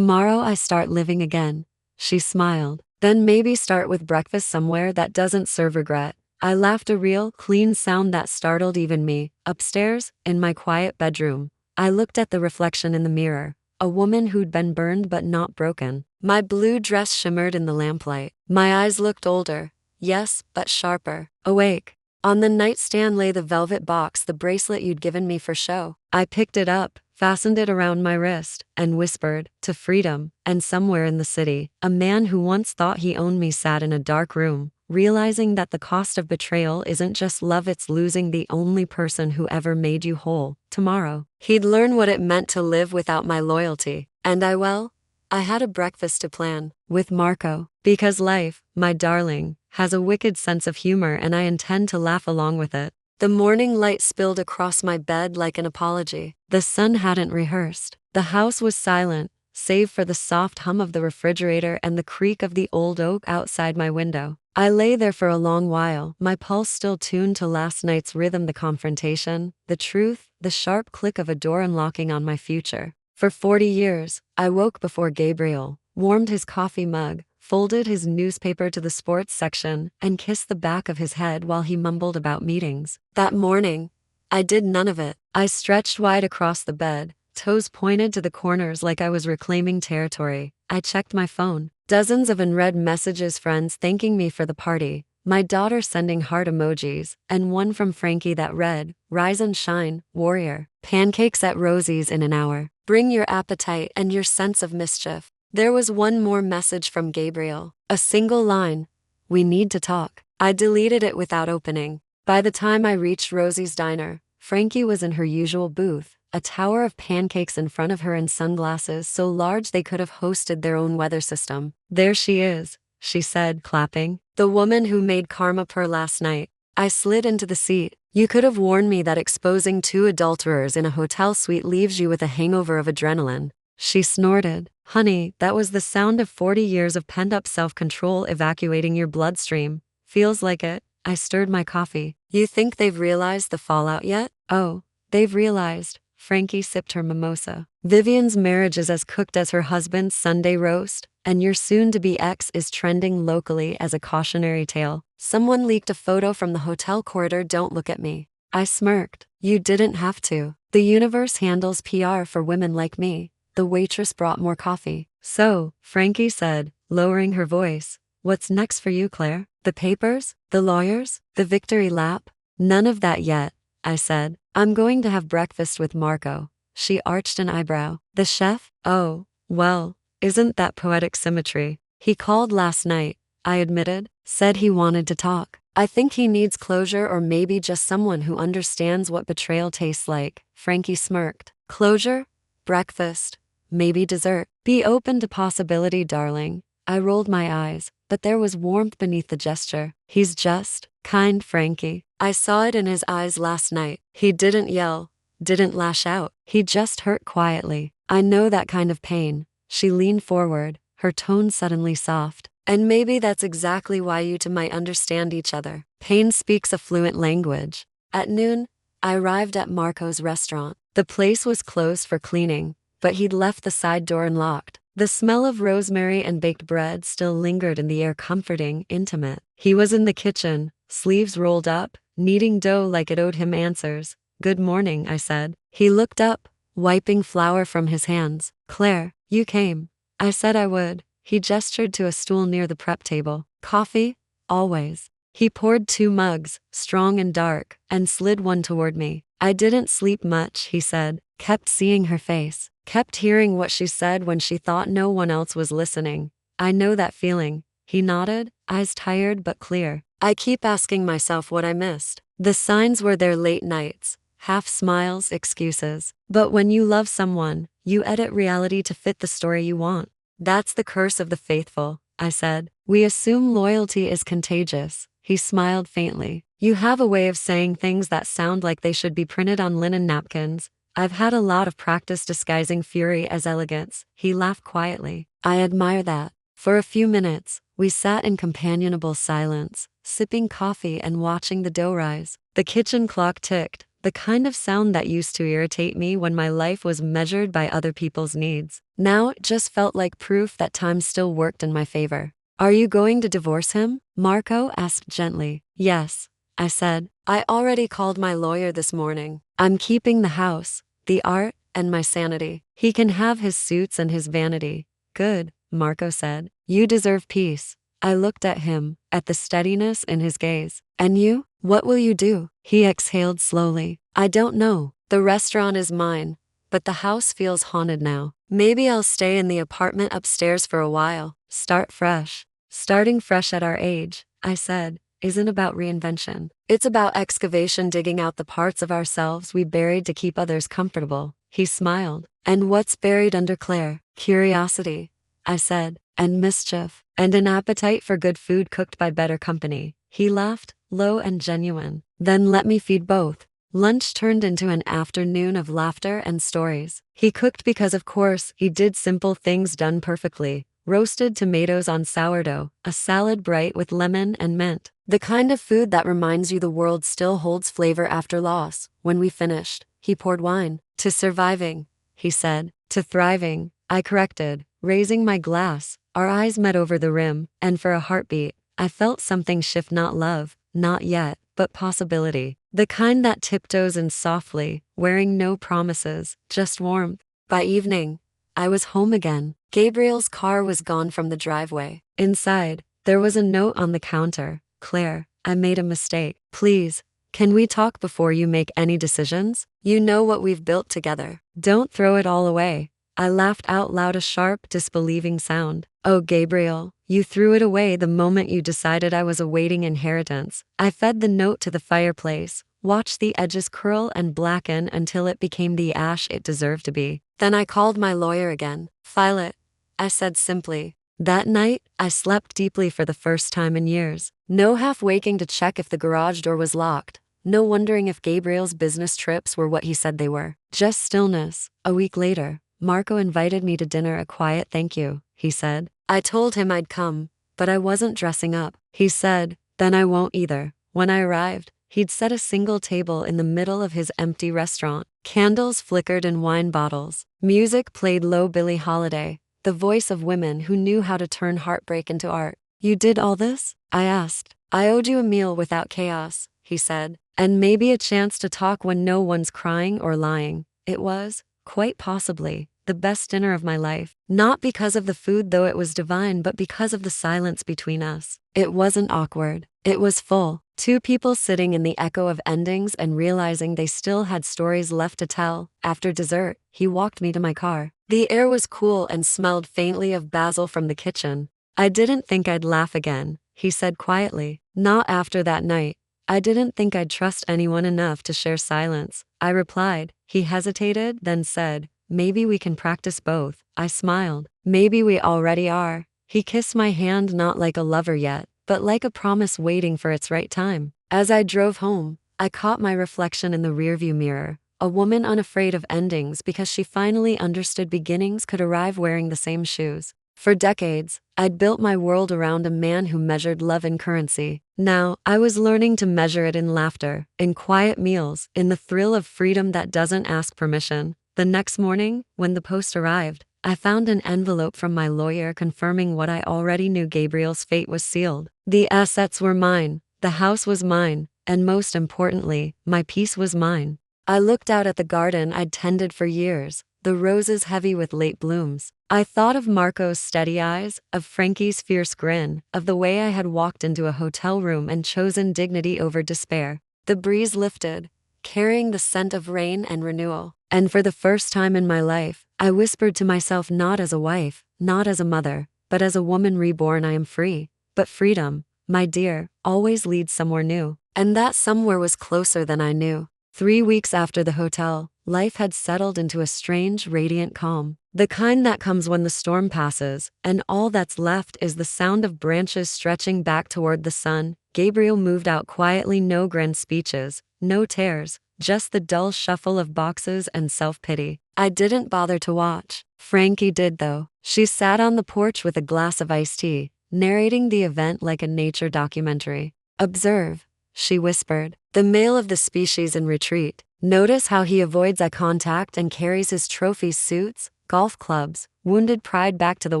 I start living again. She smiled. Then maybe start with breakfast somewhere that doesn't serve regret. I laughed, a real, clean sound that startled even me. Upstairs, in my quiet bedroom, I looked at the reflection in the mirror, a woman who'd been burned but not broken. My blue dress shimmered in the lamplight. My eyes looked older, yes, but sharper. Awake. On the nightstand lay the velvet box, the bracelet you'd given me for show. I picked it up, fastened it around my wrist, and whispered, to freedom. And somewhere in the city, a man who once thought he owned me sat in a dark room, realizing that the cost of betrayal isn't just love, it's losing the only person who ever made you whole. Tomorrow, he'd learn what it meant to live without my loyalty. And I had a breakfast to plan, with Marco. Because life, my darling, has a wicked sense of humor, and I intend to laugh along with it. The morning light spilled across my bed like an apology. The sun hadn't rehearsed. The house was silent, save for the soft hum of the refrigerator and the creak of the old oak outside my window. I lay there for a long while, my pulse still tuned to last night's rhythm, the confrontation, the truth, the sharp click of a door unlocking on my future. For 40 years, I woke before Gabriel, warmed his coffee mug, folded his newspaper to the sports section, and kissed the back of his head while he mumbled about meetings. That morning, I did none of it. I stretched wide across the bed, toes pointed to the corners like I was reclaiming territory. I checked my phone. Dozens of unread messages, friends thanking me for the party, my daughter sending heart emojis, and one from Frankie that read, Rise and shine, warrior. Pancakes at Rosie's in an hour. Bring your appetite and your sense of mischief. There was one more message from Gabriel. A single line. We need to talk. I deleted it without opening. By the time I reached Rosie's diner, Frankie was in her usual booth, a tower of pancakes in front of her and sunglasses so large they could have hosted their own weather system. There she is, she said, clapping. The woman who made karma purr last night. I slid into the seat. You could have warned me that exposing two adulterers in a hotel suite leaves you with a hangover of adrenaline. She snorted. Honey, that was the sound of 40 years of pent-up self-control evacuating your bloodstream. Feels like it. I stirred my coffee. You think they've realized the fallout yet? Oh, they've realized. Frankie sipped her mimosa. Vivian's marriage is as cooked as her husband's Sunday roast, and your soon-to-be ex is trending locally as a cautionary tale. Someone leaked a photo from the hotel corridor. Don't look at me. I smirked. You didn't have to. The universe handles PR for women like me. The waitress brought more coffee. So, Frankie said, lowering her voice, what's next for you, Claire? The papers? The lawyers? The victory lap? None of that yet, I said. I'm going to have breakfast with Marco. She arched an eyebrow. The chef? Oh, well, isn't that poetic symmetry? He called last night, I admitted, said he wanted to talk. I think he needs closure, or maybe just someone who understands what betrayal tastes like. Frankie smirked. Closure? Breakfast? Maybe dessert. Be open to possibility, darling. I rolled my eyes, but there was warmth beneath the gesture. He's just kind, Frankie. I saw it in his eyes last night. He didn't yell, didn't lash out. He just hurt quietly. I know that kind of pain. She leaned forward, her tone suddenly soft. And maybe that's exactly why you two might understand each other. Pain speaks a fluent language. At noon, I arrived at Marco's restaurant. The place was closed for cleaning, but he'd left the side door unlocked. The smell of rosemary and baked bread still lingered in the air, comforting, intimate. He was in the kitchen, sleeves rolled up, kneading dough like it owed him answers. "Good morning," I said. He looked up, wiping flour from his hands. "Claire, you came." I said I would. He gestured to a stool near the prep table. "Coffee?" "Always." He poured 2 mugs, strong and dark, and slid one toward me. "I didn't sleep much," he said. "Kept seeing her face. Kept hearing what she said when she thought no one else was listening. I know that feeling." He nodded, eyes tired but clear. "I keep asking myself what I missed." The signs were there: late nights, half smiles, excuses. But when you love someone, you edit reality to fit the story you want. "That's the curse of the faithful," I said. "We assume loyalty is contagious." He smiled faintly. "You have a way of saying things that sound like they should be printed on linen napkins. I've had a lot of practice disguising fury as elegance." He laughed quietly. "I admire that." For a few minutes, we sat in companionable silence, sipping coffee and watching the dough rise. The kitchen clock ticked, the kind of sound that used to irritate me when my life was measured by other people's needs. Now it just felt like proof that time still worked in my favor. "Are you going to divorce him?" Marco asked gently. "Yes," I said. "I already called my lawyer this morning. I'm keeping the house, the art, and my sanity. He can have his suits and his vanity." "Good," Marco said. "You deserve peace." I looked at him, at the steadiness in his gaze. "And you? What will you do?" He exhaled slowly. "I don't know. The restaurant is mine, but the house feels haunted now. Maybe I'll stay in the apartment upstairs for a while. Start fresh." "Starting fresh at our age," I said, "isn't about reinvention. It's about excavation, digging out the parts of ourselves we buried to keep others comfortable." He smiled. "And what's buried under, Claire?" "Curiosity," I said, "and mischief, and an appetite for good food cooked by better company." He laughed, low and genuine. "Then let me feed both." Lunch turned into an afternoon of laughter and stories. He cooked because, of course, he did, simple things done perfectly. Roasted tomatoes on sourdough, a salad bright with lemon and mint. The kind of food that reminds you the world still holds flavor after loss. When we finished, he poured wine. "To surviving," he said. "To thriving," I corrected, raising my glass. Our eyes met over the rim, and for a heartbeat, I felt something shift. Not love, not yet, but possibility. The kind that tiptoes in softly, wearing no promises, just warmth. By evening, I was home again. Gabriel's car was gone from the driveway. Inside, there was a note on the counter. "Claire, I made a mistake. Please, can we talk before you make any decisions? You know what we've built together. Don't throw it all away." I laughed out loud, a sharp, disbelieving sound. "Oh, Gabriel, you threw it away the moment you decided I was awaiting inheritance." I fed the note to the fireplace, watched the edges curl and blacken until it became the ash it deserved to be. Then I called my lawyer again. "File it," I said simply. That night, I slept deeply for the first time in years. No half waking to check if the garage door was locked. No wondering if Gabriel's business trips were what he said they were. Just stillness. A week later, Marco invited me to dinner. "A quiet thank you," he said. I told him I'd come, but I wasn't dressing up. He said, "Then I won't either." When I arrived, he'd set a single table in the middle of his empty restaurant. Candles flickered in wine bottles. Music played low. Billie Holiday, the voice of women who knew how to turn heartbreak into art. "You did all this?" I asked. "I owed you a meal without chaos," he said, "and maybe a chance to talk when no one's crying or lying." It was, quite possibly, the best dinner of my life. Not because of the food, though it was divine, but because of the silence between us. It wasn't awkward. It was full. Two people sitting in the echo of endings and realizing they still had stories left to tell. After dessert, he walked me to my car. The air was cool and smelled faintly of basil from the kitchen. "I didn't think I'd laugh again," he said quietly. "Not after that night. I didn't think I'd trust anyone enough to share silence," I replied. He hesitated, then said, "Maybe we can practice both." I smiled. "Maybe we already are." He kissed my hand, not like a lover yet, but like a promise waiting for its right time. As I drove home, I caught my reflection in the rearview mirror, a woman unafraid of endings because she finally understood beginnings could arrive wearing the same shoes. For decades, I'd built my world around a man who measured love in currency. Now, I was learning to measure it in laughter, in quiet meals, in the thrill of freedom that doesn't ask permission. The next morning, when the post arrived, I found an envelope from my lawyer confirming what I already knew. Gabriel's fate was sealed. The assets were mine, the house was mine, and most importantly, my peace was mine. I looked out at the garden I'd tended for years, the roses heavy with late blooms. I thought of Marco's steady eyes, of Frankie's fierce grin, of the way I had walked into a hotel room and chosen dignity over despair. The breeze lifted, carrying the scent of rain and renewal. And for the first time in my life, I whispered to myself, not as a wife, not as a mother, but as a woman reborn. I am free. But freedom, my dear, always leads somewhere new. And that somewhere was closer than I knew. 3 weeks after the hotel, life had settled into a strange, radiant calm. The kind that comes when the storm passes, and all that's left is the sound of branches stretching back toward the sun. Gabriel moved out quietly, no grand speeches, no tears, just the dull shuffle of boxes and self-pity. I didn't bother to watch. Frankie did though. She sat on the porch with a glass of iced tea, narrating the event like a nature documentary. Observe, she whispered, the male of the species in retreat. Notice how he avoids eye contact and carries his trophy suits, golf clubs, wounded pride back to the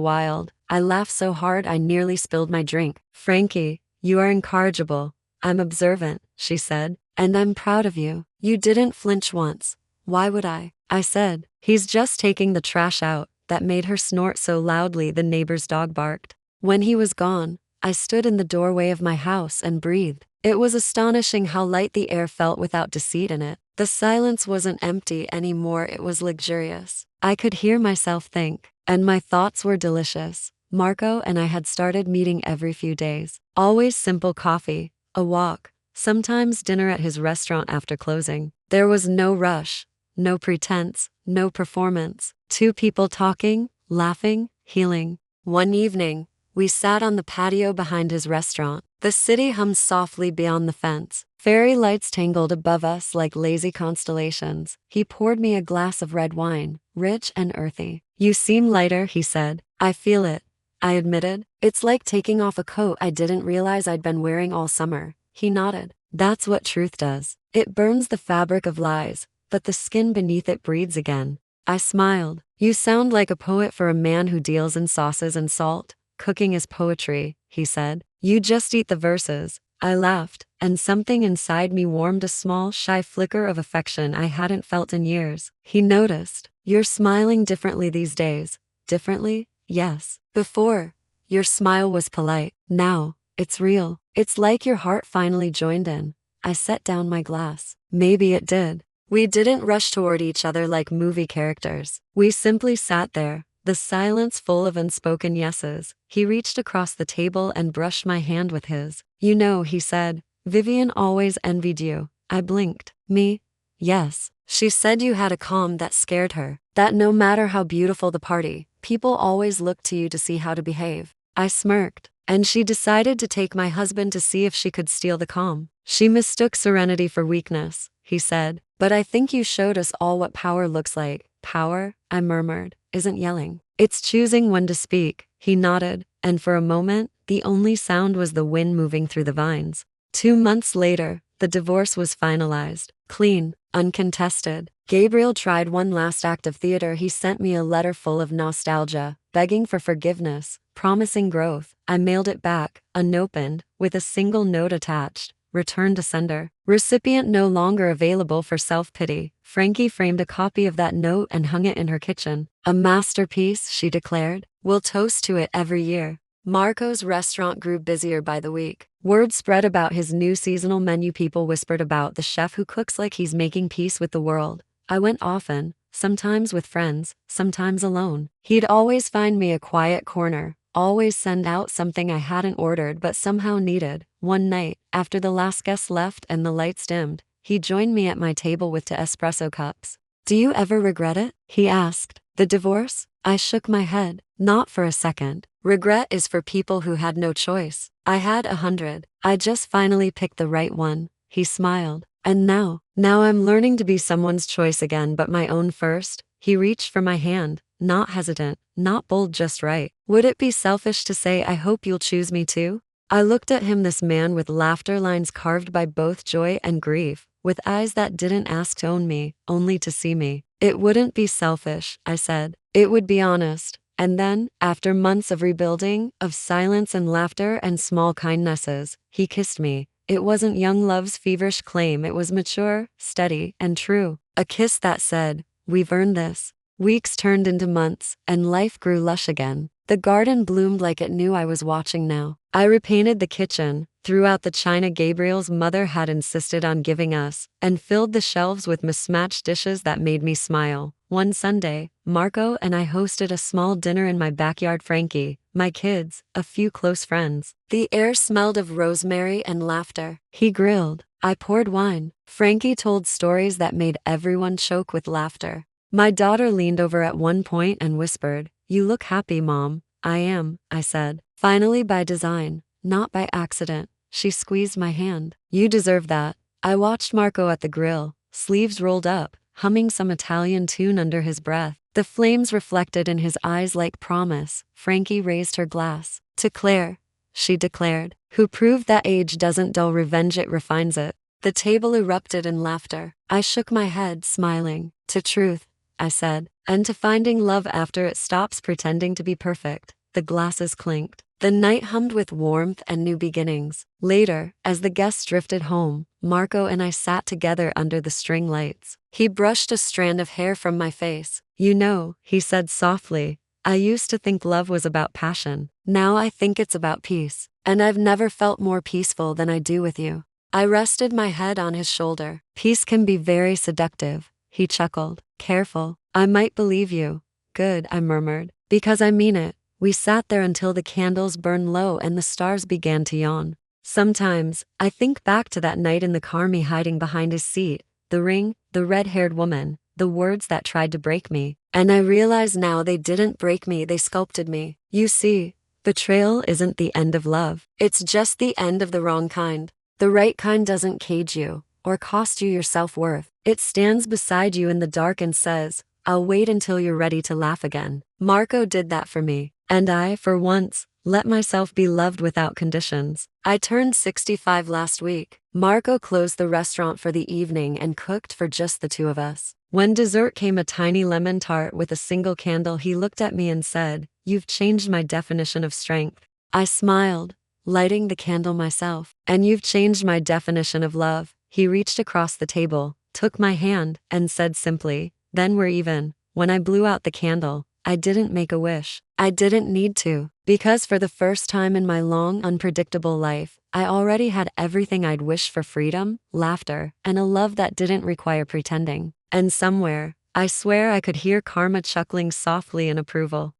wild. I laughed so hard I nearly spilled my drink. Frankie, you are incorrigible. I'm observant, she said, and I'm proud of you. You didn't flinch once. Why would I? I said. He's just taking the trash out. That made her snort so loudly the neighbor's dog barked. When he was gone, I stood in the doorway of my house and breathed. It was astonishing how light the air felt without deceit in it. The silence wasn't empty anymore, it was luxurious. I could hear myself think, and my thoughts were delicious. Marco and I had started meeting every few days. Always simple coffee, a walk, sometimes dinner at his restaurant after closing. There was no rush, no pretense, no performance. Two people talking, laughing, healing. One evening, we sat on the patio behind his restaurant. The city hummed softly beyond the fence. Fairy lights tangled above us like lazy constellations. He poured me a glass of red wine, rich and earthy. You seem lighter, he said. I feel it, I admitted. It's like taking off a coat I didn't realize I'd been wearing all summer. He nodded. That's what truth does. It burns the fabric of lies, but the skin beneath it breathes again. I smiled. You sound like a poet for a man who deals in sauces and salt. Cooking is poetry, he said. You just eat the verses. I laughed, and something inside me warmed, a small, shy flicker of affection I hadn't felt in years. He noticed. You're smiling differently these days. Differently? Yes. Before, your smile was polite. Now, it's real. It's like your heart finally joined in. I set down my glass. Maybe it did. We didn't rush toward each other like movie characters. We simply sat there, the silence full of unspoken yeses. He reached across the table and brushed my hand with his. You know, he said, Vivian always envied you. I blinked. Me? Yes. She said you had a calm that scared her. That no matter how beautiful the party, people always looked to you to see how to behave. I smirked. And she decided to take my husband to see if she could steal the calm. She mistook serenity for weakness, he said. But I think you showed us all what power looks like. Power, I murmured, isn't yelling. It's choosing when to speak. He nodded, and for a moment, the only sound was the wind moving through the vines. 2 months later, the divorce was finalized. Clean, uncontested. Gabriel tried one last act of theater. He sent me a letter full of nostalgia, begging for forgiveness, promising growth. I mailed it back, unopened, with a single note attached. Return to sender. Recipient no longer available for self-pity. Frankie framed a copy of that note and hung it in her kitchen. A masterpiece, she declared. We'll toast to it every year. Marco's restaurant grew busier by the week. Word spread about his new seasonal menu. People whispered about the chef who cooks like he's making peace with the world. I went often, sometimes with friends, sometimes alone. He'd always find me a quiet corner, always send out something I hadn't ordered but somehow needed. One night, after the last guest left and the lights dimmed, he joined me at my table with 2 espresso cups. Do you ever regret it? He asked. The divorce? I shook my head. Not for a second. Regret is for people who had no choice. I had 100. I just finally picked the right one. He smiled. And now I'm learning to be someone's choice again, but my own first. He reached for my hand, not hesitant, not bold, just right. Would it be selfish to say, I hope you'll choose me too? I looked at him, this man with laughter lines carved by both joy and grief, with eyes that didn't ask to own me, only to see me. It wouldn't be selfish, I said. It would be honest. And then, after months of rebuilding, of silence and laughter and small kindnesses, he kissed me. It wasn't young love's feverish claim, it was mature, steady, and true. A kiss that said, "We've earned this." Weeks turned into months, and life grew lush again. The garden bloomed like it knew I was watching now. I repainted the kitchen, threw out the china Gabriel's mother had insisted on giving us, and filled the shelves with mismatched dishes that made me smile. One Sunday, Marco and I hosted a small dinner in my backyard. Frankie, my kids, a few close friends. The air smelled of rosemary and laughter. He grilled. I poured wine. Frankie told stories that made everyone choke with laughter. My daughter leaned over at one point and whispered, "You look happy, Mom." "I am," I said. "Finally by design, not by accident." She squeezed my hand. "You deserve that." I watched Marco at the grill, sleeves rolled up, humming some Italian tune under his breath. The flames reflected in his eyes like promise. Frankie raised her glass. "To Claire," she declared, "who proved that age doesn't dull revenge, it refines it." The table erupted in laughter. I shook my head, smiling. "To truth," I said, "and to finding love after it stops pretending to be perfect." The glasses clinked. The night hummed with warmth and new beginnings. Later, as the guests drifted home, Marco and I sat together under the string lights. He brushed a strand of hair from my face. "You know," he said softly, "I used to think love was about passion. Now I think it's about peace. And I've never felt more peaceful than I do with you." I rested my head on his shoulder. "Peace can be very seductive," he chuckled. "Careful. I might believe you." "Good," I murmured, "because I mean it." We sat there until the candles burned low and the stars began to yawn. Sometimes, I think back to that night in the car, me hiding behind his seat, the ring, the red-haired woman, the words that tried to break me. And I realize now they didn't break me, they sculpted me. You see, betrayal isn't the end of love. It's just the end of the wrong kind. The right kind doesn't cage you or cost you your self-worth. It stands beside you in the dark and says, "I'll wait until you're ready to laugh again." Marco did that for me. And I, for once, let myself be loved without conditions. I turned 65 last week. Marco closed the restaurant for the evening and cooked for just the two of us. When dessert came, a tiny lemon tart with a single candle, he looked at me and said, "You've changed my definition of strength." I smiled, lighting the candle myself. "And you've changed my definition of love." He reached across the table, took my hand, and said simply, "Then we're even." When I blew out the candle, I didn't make a wish. I didn't need to, because for the first time in my long, unpredictable life, I already had everything I'd wished for: freedom, laughter, and a love that didn't require pretending. And somewhere, I swear I could hear karma chuckling softly in approval.